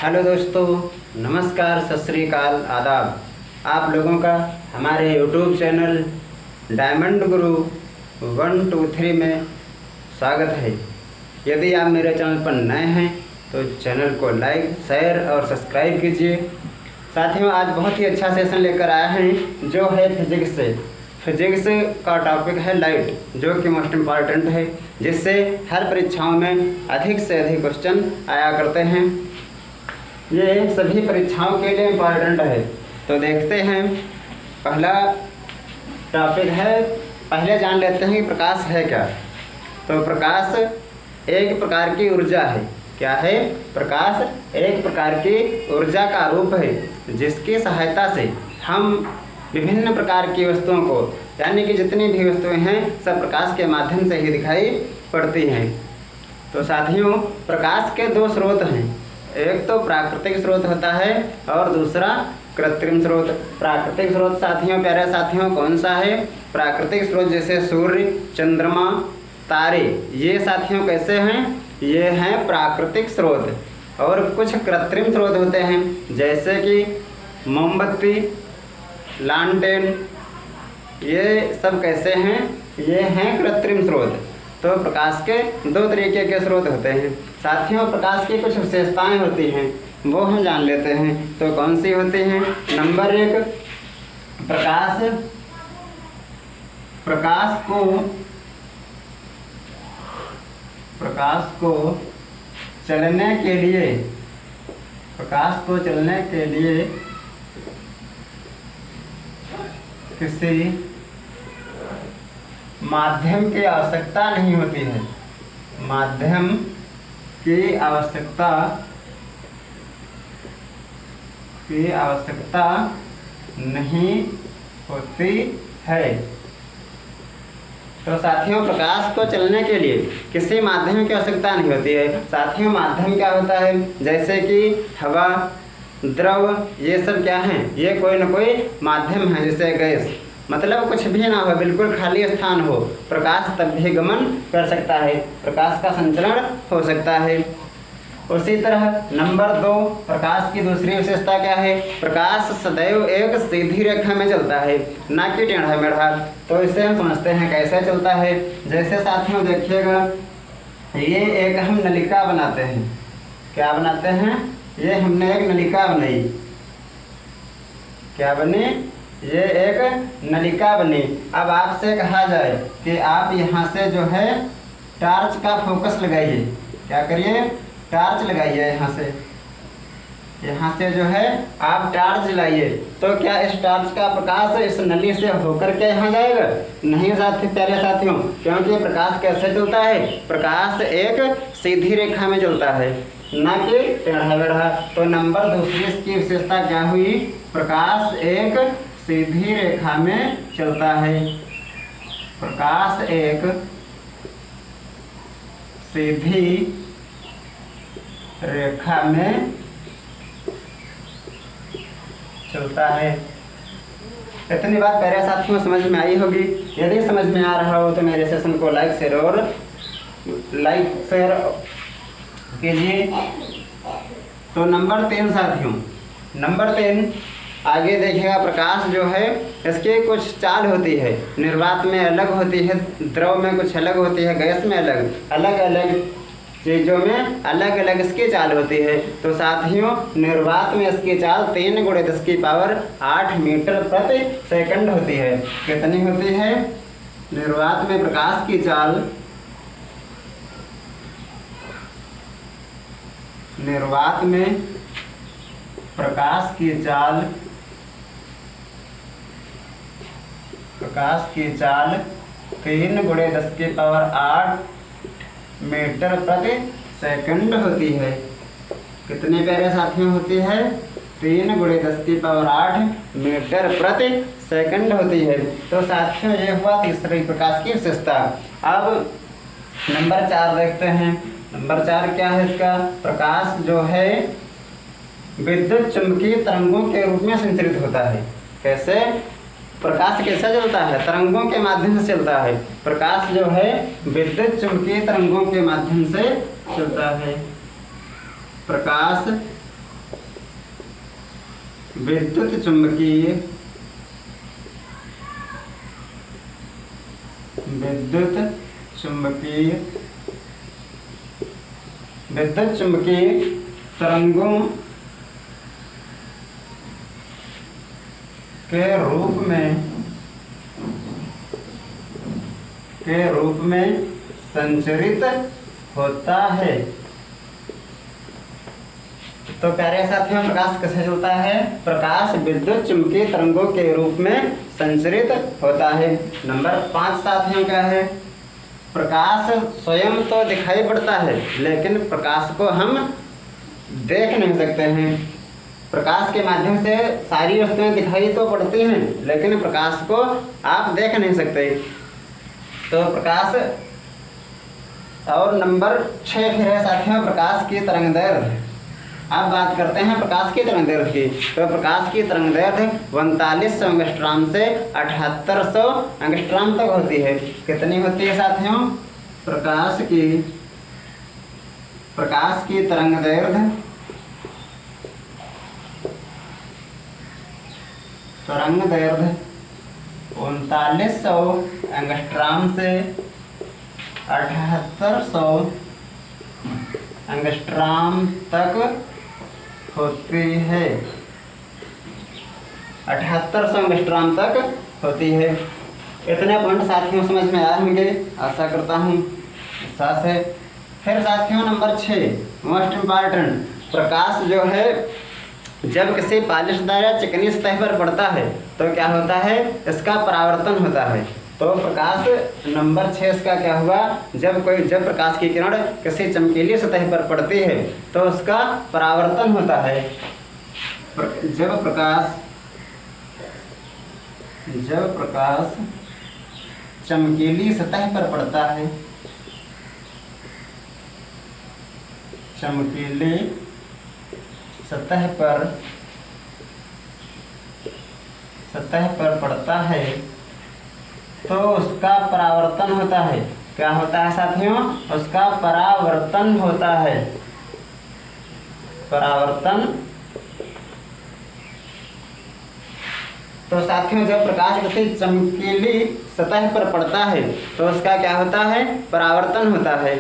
Hello दोस्तों, नमस्कार, सत श्री अकाल, आदाब। आप लोगों का हमारे यूट्यूब चैनल डायमंड गुरु 123 में स्वागत है। यदि आप मेरे चैनल पर नए हैं तो चैनल को लाइक, शेयर और सब्सक्राइब कीजिए। साथियों, आज बहुत ही अच्छा सेशन लेकर आए हैं जो है फिजिक्स से। फिजिक्स का टॉपिक है लाइट, जो कि मोस्ट इम्पॉर्टेंट है, जिससे हर परीक्षाओं में अधिक से अधिक क्वेश्चन आया करते हैं। ये सभी परीक्षाओं के लिए इम्पॉर्टेंट है। तो देखते हैं, पहला टॉपिक है, पहले जान लेते हैं कि प्रकाश है क्या। तो प्रकाश एक प्रकार की ऊर्जा है। क्या है? प्रकाश एक प्रकार की ऊर्जा का रूप है, जिसकी सहायता से हम विभिन्न प्रकार की वस्तुओं को, यानी कि जितनी भी वस्तुएं हैं, सब प्रकाश के माध्यम से ही दिखाई पड़ती हैं। तो साथियों, प्रकाश के दो स्रोत हैं, एक तो प्राकृतिक स्रोत होता है और दूसरा कृत्रिम स्रोत। प्राकृतिक स्रोत साथियों, प्यारे साथियों, कौन सा है? प्राकृतिक स्रोत जैसे सूर्य, चंद्रमा, तारे, ये साथियों कैसे हैं? ये हैं प्राकृतिक स्रोत। और कुछ कृत्रिम स्रोत होते हैं, जैसे कि मोमबत्ती, लालटेन, ये सब कैसे हैं? ये हैं कृत्रिम स्रोत। तो प्रकाश के दो तरीके के स्रोत होते हैं। साथियों, प्रकाश की कुछ विशेषताएं होती हैं, वो हम जान लेते हैं। तो कौन सी होती हैं? नंबर एक, प्रकाश को चलने के लिए किसी माध्यम की आवश्यकता नहीं होती है। माध्यम की आवश्यकता नहीं होती है। तो साथियों, प्रकाश को चलने के लिए किसी माध्यम की आवश्यकता नहीं होती है। साथियों, माध्यम क्या होता है? जैसे कि हवा, द्रव, ये सब क्या हैं? ये कोई न कोई माध्यम है। जैसे गैस, मतलब कुछ भी ना हो, बिल्कुल खाली स्थान हो, प्रकाश तब भी गमन कर सकता है, प्रकाश का संचरण हो सकता है। उसी तरह नंबर दो, प्रकाश की दूसरी विशेषता क्या है? प्रकाश सदैव एक सीधी रेखा में चलता है, ना कि टेढ़ा मेढ़ा। तो इसे हम समझते हैं कैसे चलता है। जैसे साथियों देखिएगा, ये एक हम नलिका बनाते हैं। क्या बनाते हैं? ये हमने एक नलिका बनाई। क्या बनी? ये एक नलिका बनी। अब आपसे कहा जाए कि आप यहाँ से जो है टार्च का फोकस लगाइए। क्या करिए? टार्च लगाइए। यहाँ से जो है आप टार्च जलाइए, तो क्या इस टार्च का प्रकाश इस नली से होकर के यहाँ जाएगा? नहीं प्यारे साथियों, क्योंकि प्रकाश कैसे चलता है? प्रकाश एक सीधी रेखा में चलता है, ना कि टेढ़ा मेढ़ा। तो नंबर दूसरी इसकी विशेषता क्या हुई? प्रकाश एक सीधी रेखा में चलता है। प्रकाश एक सीधी रेखा में चलता है। इतनी बात प्यारे साथियों समझ में आई होगी। यदि समझ में आ रहा हो तो मेरे सेशन को लाइक शेयर कीजिए। तो नंबर 3 साथियों, नंबर 3 आगे देखिएगा, प्रकाश जो है इसकी कुछ चाल होती है। निर्वात में अलग होती है, द्रव में कुछ अलग होती है, गैस में अलग अलग चीज़ों में अलग अलग इसकी चाल होती है। तो साथियों, निर्वात में इसकी चाल 3 × 10⁸ मीटर प्रति सेकंड होती है। कितनी होती है? निर्वात में प्रकाश की चाल, निर्वात में प्रकाश की चाल 3 × 10⁸ मीटर प्रति सेकंड होती है। कितने प्यारे साथियों होती है? 3 × 10⁸ मीटर प्रति सेकंड होती है। तो साथियों, ये हुआ तीसरी प्रकाश की विशेषता। अब नंबर 4 देखते हैं। नंबर 4 क्या है इसका? प्रकाश जो है विद्युत चुंबकीय तरंगों के रूप में संचरित होता है। कैसे? प्रकाश कैसे चलता है? तरंगों के माध्यम से चलता है। प्रकाश जो है विद्युत चुंबकीय तरंगों के माध्यम से चलता है। प्रकाश विद्युत चुम्बकीय तरंगों के रूप में संचरित होता है। तो प्यारे साथियों, प्रकाश कैसे चलता है? प्रकाश विद्युत चुम्बकीय तरंगों के रूप में संचरित होता है। नंबर 5 साथियों क्या है? प्रकाश स्वयं तो दिखाई पड़ता है, लेकिन प्रकाश को हम देख नहीं सकते हैं। प्रकाश के माध्यम से सारी वस्तुएं दिखाई तो पड़ती हैं, लेकिन प्रकाश को आप देख नहीं सकते। तो प्रकाश, और नंबर 6 फिर है साथियों, प्रकाश की तरंगदैर्घ्य। अब बात करते हैं प्रकाश की तरंगदैर्घ्य की। तो प्रकाश की तरंगदैर्घ्य 4500 एंगस्ट्रॉम से 7800 एंगस्ट्रॉम तक होती है। कितनी होती है साथियों? प्रकाश की तरंगदैर्घ्य 3900 एंगस्ट्रॉम से 7800 एंगस्ट्रॉम तक होती है। 7800 एंगस्ट्रॉम तक होती है। इतने पॉइंट साथियों समझ में आए होंगे, आशा करता हूँ। साथ है फिर साथियों नंबर 6 मोस्ट इम्पॉर्टेंट, प्रकाश जो है जब किसी पालिशदार या चिकनी सतह पर पड़ता है तो क्या होता है? इसका परावर्तन होता है। तो प्रकाश नंबर 6 इसका क्या हुआ? जब प्रकाश की किरण किसी चमकीली सतह पर पड़ती है तो उसका परावर्तन होता है। जब प्रकाश चमकीली सतह पर पड़ता है, चमकीली सतह पर पड़ता है तो उसका परावर्तन होता है। क्या होता है साथियों? उसका परावर्तन होता है। परावर्तन। तो साथियों जब प्रकाश किसी चमकीली सतह पर पड़ता है तो उसका क्या होता है? परावर्तन होता है।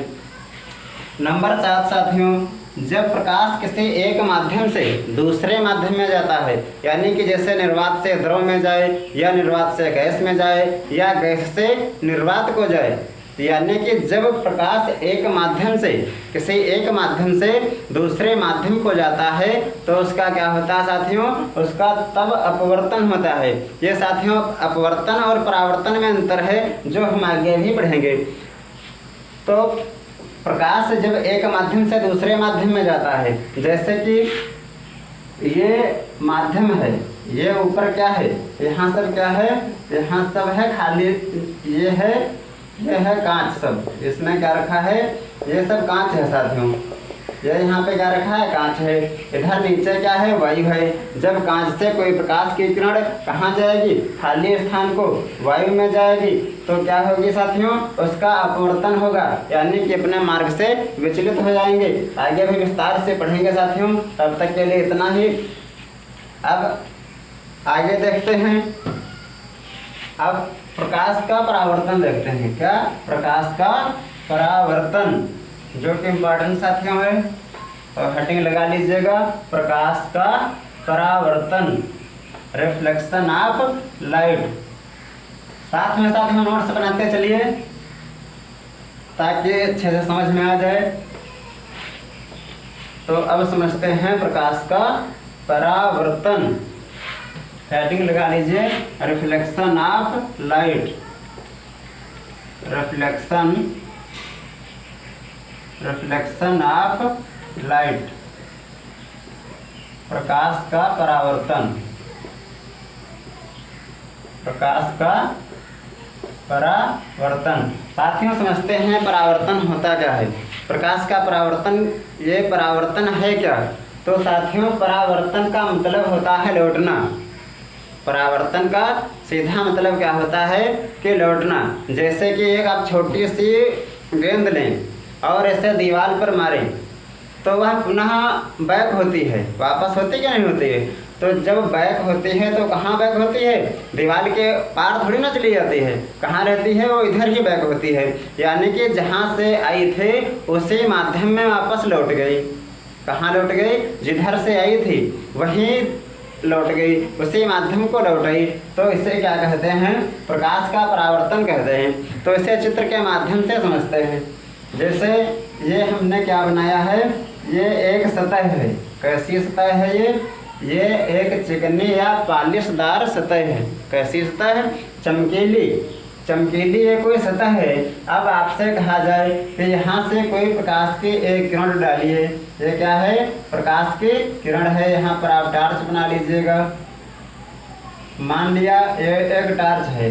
नंबर 7 साथियों, जब प्रकाश किसी एक माध्यम से दूसरे माध्यम में जाता है, यानी कि जैसे निर्वात से द्रव में जाए, या निर्वात से गैस में जाए, या गैस से निर्वात को जाए, यानी कि जब प्रकाश एक माध्यम से किसी एक माध्यम से दूसरे माध्यम को जाता है तो उसका क्या होता है साथियों? उसका तब अपवर्तन होता है। ये साथियों अपवर्तन और परावर्तन में अंतर है, जो हम आगे भी पढ़ेंगे। तो प्रकाश जब एक माध्यम से दूसरे माध्यम में जाता है, जैसे कि ये माध्यम है, ये ऊपर क्या है? यहाँ सब क्या है? यहाँ सब है खाली, ये है कांच। सब इसमें क्या रखा है? ये सब कांच है साथियों। ये यहाँ पे क्या रखा है? कांच है। इधर नीचे क्या है? वायु है। जब कांच से कोई प्रकाश की किरण कहाँ जाएगी? खाली स्थान को वायु में जाएगी तो क्या होगी साथियों? उसका अपवर्तन होगा, यानी कि अपने मार्ग से विचलित हो जाएंगे। आगे भी विस्तार से पढ़ेंगे साथियों, तब तक के लिए इतना ही। अब आगे देखते हैं। अब प्रकाश का परावर्तन देखते हैं। क्या? प्रकाश का परावर्तन, जो कि इम्पोर्टेंट साथियों है, और हेडिंग लगा लीजिएगा, प्रकाश का परावर्तन, रिफ्लेक्शन ऑफ लाइट। साथ में नोट्स बनाते चलिए ताकि अच्छे से समझ में आ जाए। तो अब समझते हैं प्रकाश का परावर्तन। हेडिंग लगा लीजिए, reflection of light. Reflection of light, प्रकाश का परावर्तन। प्रकाश का परावर्तन। साथियों समझते हैं परावर्तन होता क्या है। प्रकाश का परावर्तन, ये परावर्तन है क्या? तो साथियों परावर्तन का मतलब होता है लौटना। परावर्तन का सीधा मतलब क्या होता है कि लौटना। जैसे कि एक आप छोटी सी गेंद लें और ऐसे दीवार पर मारें तो वह पुनः बैक होती है, वापस होती क्या नहीं होती है? तो जब बैक होती है तो कहाँ बैक होती है, दीवार के पार थोड़ी ना चली जाती है, कहाँ रहती है, वो इधर ही बैक होती है। यानी कि जहाँ से आई थे उसी माध्यम में वापस लौट गई। कहाँ लौट गई, जिधर से आई थी वहीं लौट गई, उसी माध्यम को लौट आई। तो इसे क्या कहते हैं, प्रकाश का परावर्तन कहते हैं। तो इसे चित्र के माध्यम से समझते हैं। जैसे ये हमने क्या बनाया है, ये एक सतह है। कैसी सतह है ये एक चिकनी या पॉलिशदार सतह है। कैसी सतह है, चमकीली। चमकीली ये कोई सतह है। अब आपसे कहा जाए कि यहाँ से कोई प्रकाश की एक किरण डालिए। ये क्या है, प्रकाश की किरण है। यहाँ पर आप टार्च बना लीजिएगा। मान लिया ये एक टार्च है।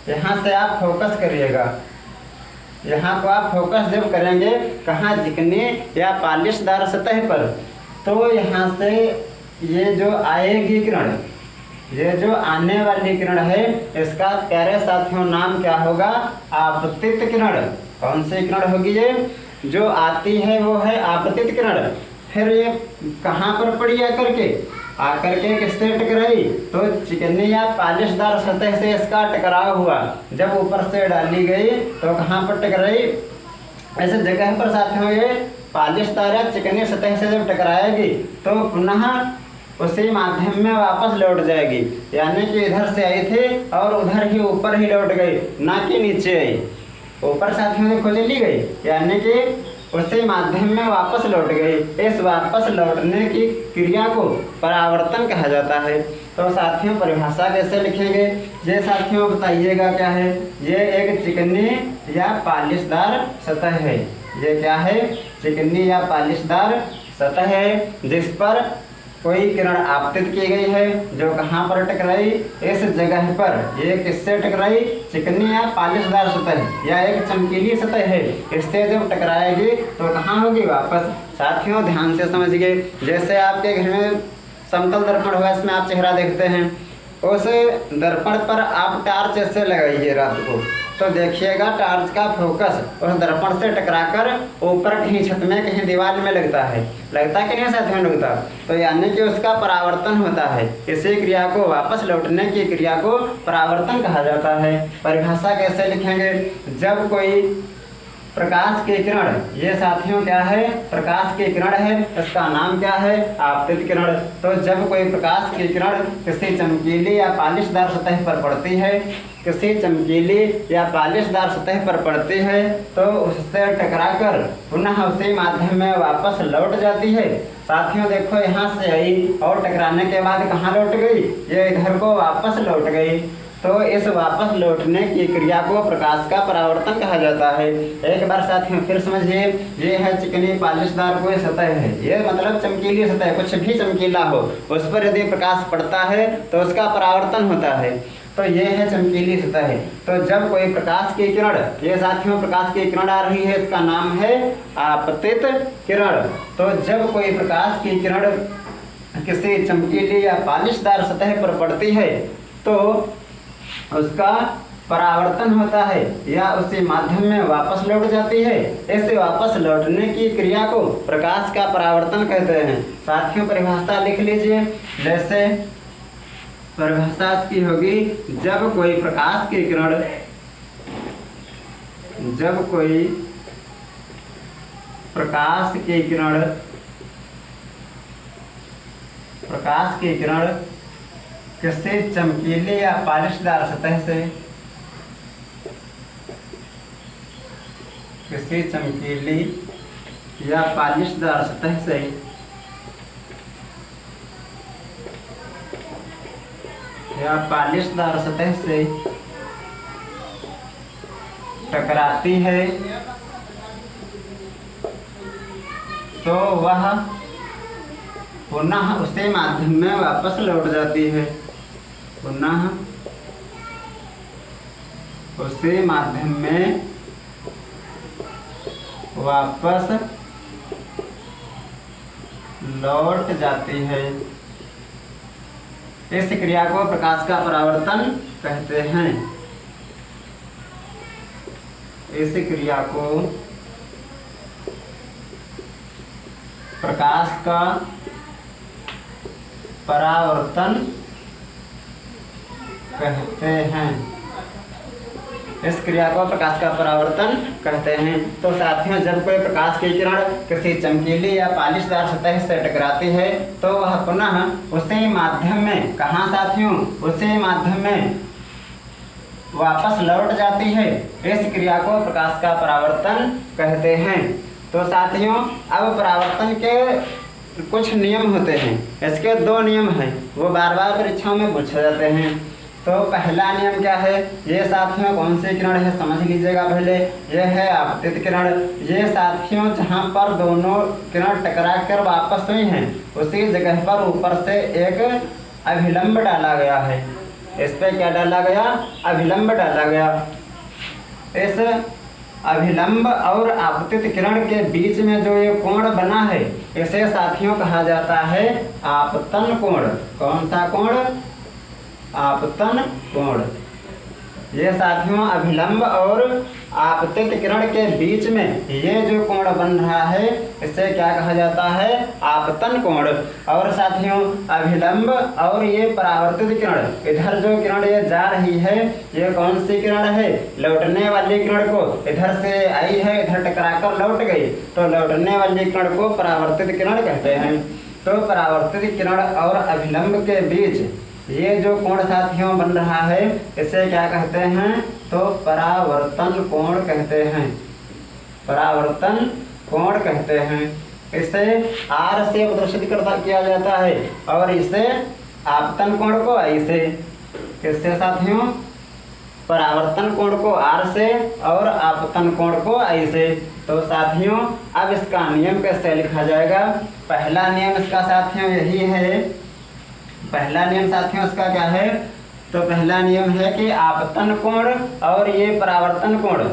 यहाँ से आप फोकस करिएगा। यहाँ को आप फोकस जब करेंगे कहाँ, चिकनी या पॉलिशदार सतह पर, तो यहाँ से ये जो आएगी किरण, ये जो आने वाली किरण है, इसका प्यारे साथियों नाम क्या होगा, आपतित किरण। कौन सी किरण होगी, ये जो आती है वो है आपतित किरण। फिर ये कहाँ पर पड़ी आकर के किससे टकराई, तो चिकनी या पॉलिशदार सतह से इसका टकराव हुआ। जब ऊपर से डाली गई तो कहाँ पर टकराई, ऐसे जगह पर साथियों ये पॉलिशदार या चिकनी सतह से जब टकराएगी तो पुनः उसी माध्यम में वापस लौट जाएगी। यानी कि इधर से आई थी और उधर ही ऊपर ही लौट गई, ना कि नीचे आई। ऊपर साथियों देखो चली गई, यानी कि उसी माध्यम में वापस लौट गई। इस वापस लौटने की क्रिया को परावर्तन कहा जाता है। तो साथियों परिभाषा कैसे लिखेंगे, ये साथियों बताइएगा क्या है। ये एक चिकनी या पॉलिशदार सतह है। ये क्या है, चिकनी या पॉलिशदार सतह है जिस पर कोई किरण आपतित की गई है, जो कहाँ पर टकराई, इस जगह पर। ये किससे टकराई, चिकनी या पॉलिशदार सतह या एक चमकीली सतह है। इससे जब टकराएगी तो कहाँ होगी, वापस। साथियों ध्यान से समझिए, जैसे आपके घर में समतल दर्पण हुआ, इसमें आप चेहरा देखते हैं, उस दर्पण पर आप टार्च ऐसे लगाइए रात को, तो देखिएगा टार्च का फोकस उस दर्पण से टकराकर ऊपर कहीं छत में, कहीं दीवार में लगता है कि नहीं साथियों, लगता। तो यानी कि उसका परावर्तन होता है। इसी क्रिया को, वापस लौटने की क्रिया को परावर्तन कहा जाता है। परिभाषा कैसे लिखेंगे, जब कोई प्रकाश की किरण, ये साथियों क्या है, प्रकाश की किरण है, इसका नाम क्या है, आपतित किरण। तो जब कोई प्रकाश की किरण किसी चमकीली या पॉलिशदार सतह पर पड़ती है, किसी चमकीली या पॉलिशदार सतह पर पड़ती है, तो उससे टकराकर पुनः उसी माध्यम में वापस लौट जाती है। साथियों देखो, यहाँ से आई और टकराने के बाद कहाँ लौट गई, ये इधर को वापस लौट गई। तो इस वापस लौटने की क्रिया को प्रकाश का परावर्तन कहा जाता है। एक बार साथियों फिर समझिए, ये है चिकनी पॉलिशदार कोई सतह है। ये मतलब चमकीली सतह, कुछ भी चमकीला हो उस पर यदि प्रकाश पड़ता है तो उसका परावर्तन होता है। तो ये है चमकीली सतह है। तो जब कोई प्रकाश की किरण, ये साथियों प्रकाश की किरण आ रही है, इसका नाम है आपतित किरण। तो जब कोई प्रकाश की किरण किसी चमकीली या पॉलिशदार सतह पर पड़ती है तो उसका परावर्तन होता है या उसी माध्यम में वापस लौट जाती है। ऐसे वापस लौटने की क्रिया को प्रकाश का परावर्तन कहते हैं। साथियों परिभाषा लिख लीजिए। जैसे परिभाषा इसकी होगी, जब कोई प्रकाश की किरण, जब कोई प्रकाश की किरण, प्रकाश की किरण किसी चमकीली या पॉलिशदार सतह से, किसी चमकीली या पॉलिशदार सतह से या पॉलिशदार सतह से टकराती है तो वह पुनः उसी माध्यम में वापस लौट जाती है। पुनः उसी माध्यम में वापस लौट जाती है। इस क्रिया को प्रकाश का परावर्तन कहते हैं। इस क्रिया को प्रकाश का परावर्तन कहते हैं। इस क्रिया को प्रकाश का परावर्तन कहते हैं। तो साथियों, जब कोई प्रकाश की किरण किसी चमकीली या पालिशदार सतह से टकराती है तो वह पुनः उसी माध्यम में, कहाँ साथियों, उसी माध्यम में वापस लौट जाती है। इस क्रिया को प्रकाश का परावर्तन कहते हैं। तो साथियों, अब परावर्तन के कुछ नियम होते हैं। इसके 2 नियम हैं, वो बार बार परीक्षाओं में पूछे जाते हैं। तो पहला नियम क्या है? ये साथियों कौन सी किरण है समझ लीजिएगा पहले। ये है आपतित किरण। ये साथियों जहाँ पर दोनों किरण टकरा कर वापस हुई हैं उसी जगह पर ऊपर से एक अभिलंब डाला गया है। इस पे क्या डाला गया? अभिलंब डाला गया। इस अभिलंब और आपतित किरण के बीच में जो ये कोण बना है इसे साथियों कहा जाता है आपतन कोण। कौन सा कोण? आपतन कोण। ये साथियों अभिलंब और आपतित किरण के बीच में ये जो कोण बन रहा है इसे क्या कहा जाता है? आपतन कोण। और साथियों अभिलंब और ये परावर्तित किरण, इधर जो किरण ये जा रही है ये कौन सी किरण है? लौटने वाली किरण को इधर से आई है, इधर टकराकर लौट गई, तो लौटने वाली किरण को परावर्तित किरण कहते हैं। तो परावर्तित किरण और अभिलंब के बीच ये जो कोण साथियों बन रहा है इसे क्या कहते हैं? तो परावर्तन कोण कहते हैं। परावर्तन कोण कहते हैं। इसे R से प्रदर्शित किया जाता है और इसे आपतन कोण को I से। किससे साथियों? परावर्तन कोण को R से और आपतन कोण को I से। तो साथियों अब इसका नियम कैसे लिखा जाएगा? पहला नियम इसका साथियों यही है। पहला नियम साथियों इसका क्या है? तो पहला नियम है कि आपतन कोण और ये परावर्तन कोण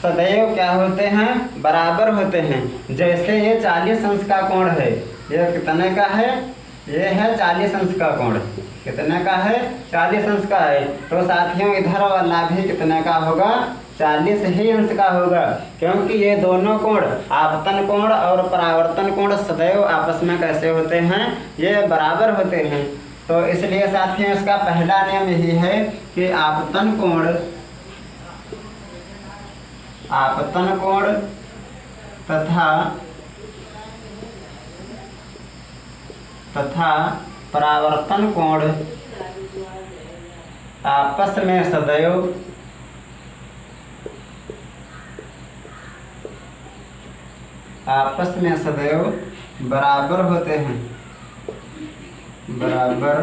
सदैव क्या होते हैं? बराबर होते हैं। जैसे ये 40 अंश का कोण है, ये कितने का है? ये है 40 अंश का कोण। कितने का है? 40 अंश का है। तो साथियों इधर वाला भी कितने का होगा? 40 ही अंश का होगा, क्योंकि ये दोनों कोण आपतन कोण और परावर्तन कोण सदैव आपस में कैसे होते हैं? ये बराबर होते हैं। तो इसलिए साथियों इसका पहला नियम यही है कि आपतन कोण तथा परावर्तन कोण आपस में सदैव बराबर होते हैं। बराबर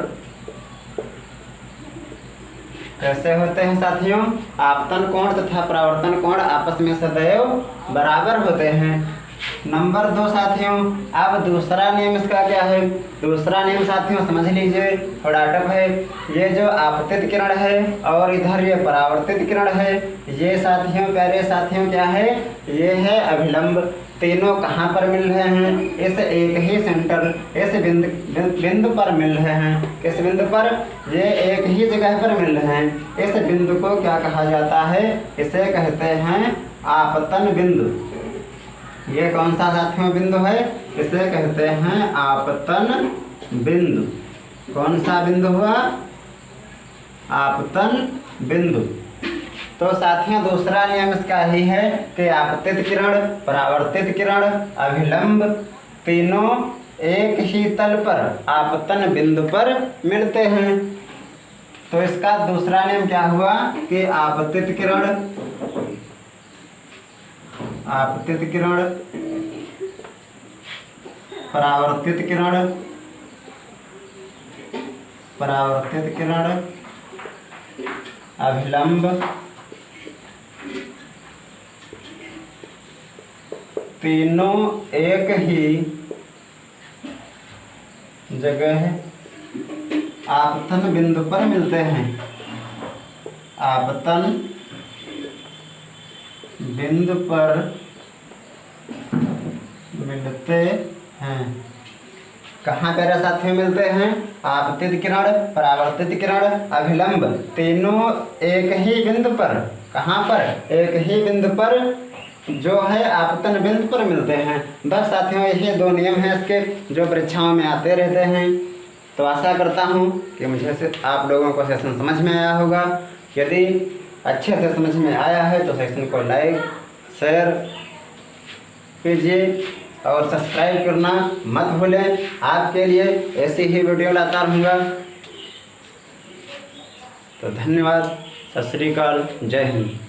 कैसे होते हैं साथियों? आपतन कोण तथा परावर्तन कोण आपस में सदैव बराबर होते हैं। नंबर 2 साथियों, अब दूसरा नियम इसका क्या है? दूसरा नियम साथियों समझ लीजिए, थोड़ा टफ है। ये जो आपतित किरण है और इधर ये परावर्तित किरण है, ये साथियों प्यारे साथियों क्या है? ये है अभिलंब। तीनों कहाँ पर मिल रहे हैं? इस एक ही सेंटर, इस बिंदु पर मिल रहे हैं। किस बिंदु पर? ये एक ही जगह पर मिल रहे हैं। इस बिंदु को क्या कहा जाता है? इसे कहते हैं आपतन बिंदु। ये कौन सा साथियों बिंदु है? इसे कहते हैं आपतन बिंदु। कौन सा बिंदु हुआ? आपतन बिंदु। तो साथियों दूसरा नियम इसका ही है कि आपतित किरण, परावर्तित किरण, अभिलंब तीनों एक ही तल पर आपतन बिंदु पर मिलते हैं। तो इसका दूसरा नियम क्या हुआ कि आपतित किरण, परावर्तित किरण, अभिलंब तीनों एक ही जगह आपतन बिंदु पर मिलते हैं। आपतन बिंदु पर मिलते हैं। कहाँ पर साथियों मिलते हैं? आपतित किरण, परावर्तित किरण, अभिलंब तीनों एक ही बिंदु पर। कहाँ पर? एक ही बिंदु पर जो है आपतन बिंदु पर मिलते हैं। बस साथियों यही 2 नियम हैं इसके जो परीक्षाओं में आते रहते हैं। तो आशा करता हूँ कि मुझे से आप लोगों को सेशन समझ में आया होगा। यदि अच्छे से समझ में आया है तो सेशन को लाइक शेयर कीजिए और सब्सक्राइब करना मत भूलें। आपके लिए ऐसी ही वीडियो लाता रहूँगा। तो धन्यवाद, सत श्री अकाल, जय हिंद।